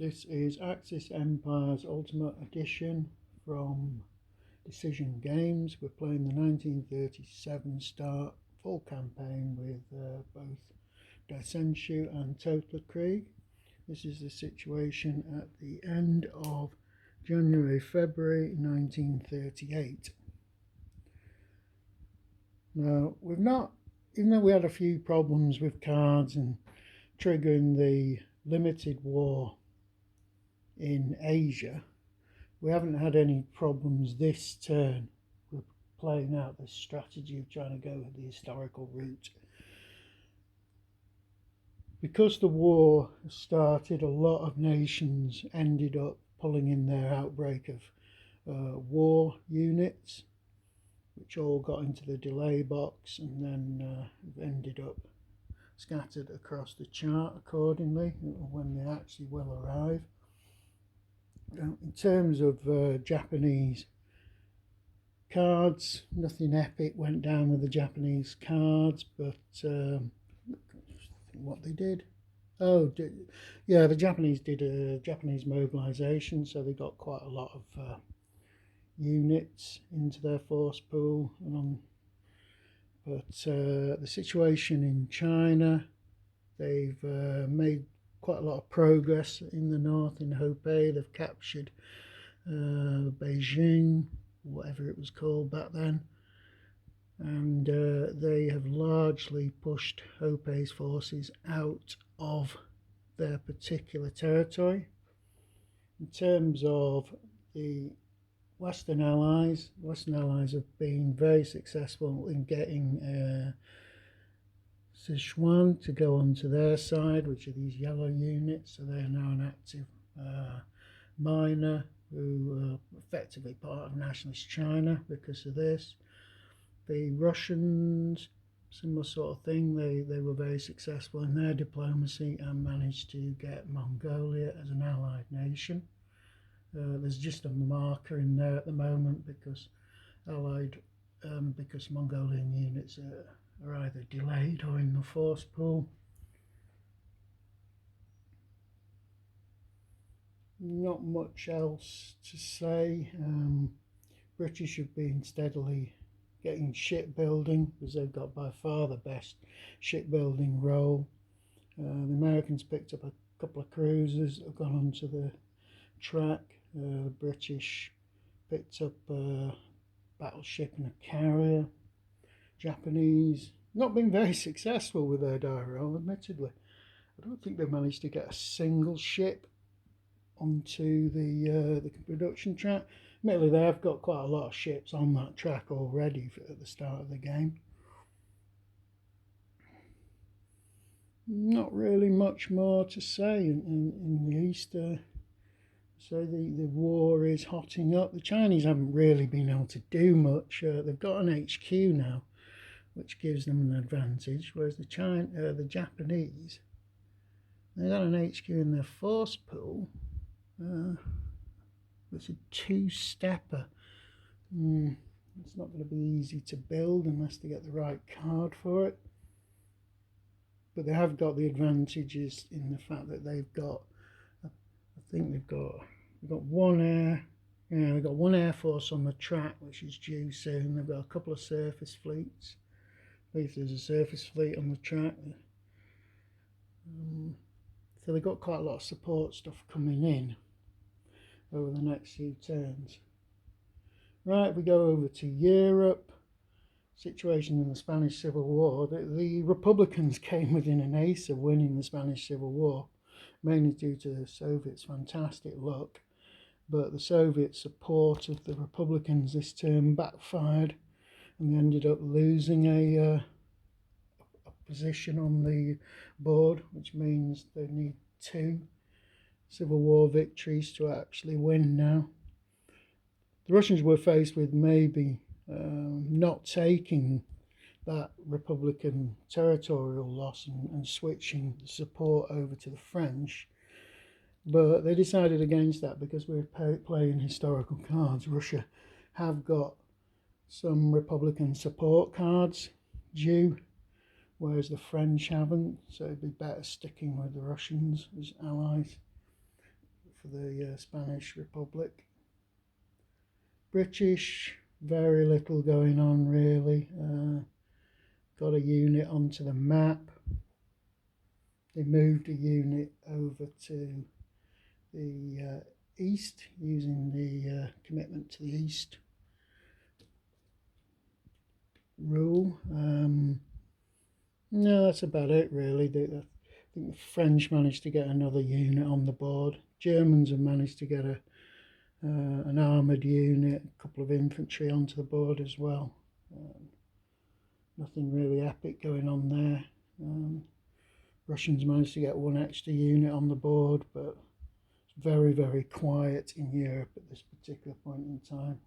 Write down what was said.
This is Axis Empire's Ultimate Edition from Decision Games. We're playing the 1937 start full campaign with both Daisenshu and Total Krieg. This is the situation at the end of January-February 1938. Now, even though we had a few problems with cards and triggering the limited war in Asia, we haven't had any problems this turn with playing out this strategy of trying to go with the historical route. Because the war started, a lot of nations ended up pulling in their outbreak of war units, which all got into the delay box and then ended up scattered across the chart accordingly when they actually will arrive. In terms of Japanese cards, nothing epic went down with the Japanese cards, but what they did. The Japanese did a Japanese mobilization, so they got quite a lot of units into their force pool. But the situation in China, they've made quite a lot of progress in the north, in Hubei. They've captured Beijing, whatever it was called back then, and they have largely pushed Hubei's forces out of their particular territory. In terms of the Western Allies have been very successful in getting Sichuan to go onto their side, which are these yellow units. So they are now an active minor who are effectively part of nationalist China because of this. The Russians, similar sort of thing, they were very successful in their diplomacy and managed to get Mongolia as an allied nation. There's just a marker in there at the moment because because Mongolian units are either delayed or in the force pool. Not much else to say. British have been steadily getting shipbuilding because they've got by far the best shipbuilding role. The Americans picked up a couple of cruisers that have gone onto the track. The British picked up a battleship and a carrier. Japanese not been very successful with their die roll, admittedly. I don't think they've managed to get a single ship onto the production track. Admittedly, they have got quite a lot of ships on that track already at the start of the game. Not really much more to say in the East. So the war is hotting up. The Chinese haven't really been able to do much. They've got an HQ now, which gives them an advantage, whereas the Japanese, they got an HQ in their force pool. It's a two-stepper. It's not going to be easy to build unless they get the right card for it. But they have got the advantages in the fact that they've got, they've got one air. Yeah, they've got one air force on the track, which is due soon. They've got a couple of surface fleets. I believe there's a surface fleet on the track. So they've got quite a lot of support stuff coming in over the next few turns. Right, we go over to Europe. Situation in the Spanish Civil War. The Republicans came within an ace of winning the Spanish Civil War, mainly due to the Soviets' fantastic luck. But the Soviet support of the Republicans this term backfired, and they ended up losing a position on the board, which means they need 2 Civil War victories to actually win now. The Russians were faced with maybe not taking that Republican territorial loss and switching support over to the French, but they decided against that because we're playing historical cards. Russia have got some Republican support cards due, whereas the French haven't, so it'd be better sticking with the Russians as allies. for the Spanish Republic. British, very little going on really. Got a unit onto the map. They moved a unit over to the east using the commitment to the east rule. No, that's about it really. I think the French managed to get another unit on the board. Germans have managed to get an armoured unit, a couple of infantry onto the board as well. Nothing really epic going on there. Russians managed to get one extra unit on the board, but it's very, very quiet in Europe at this particular point in time.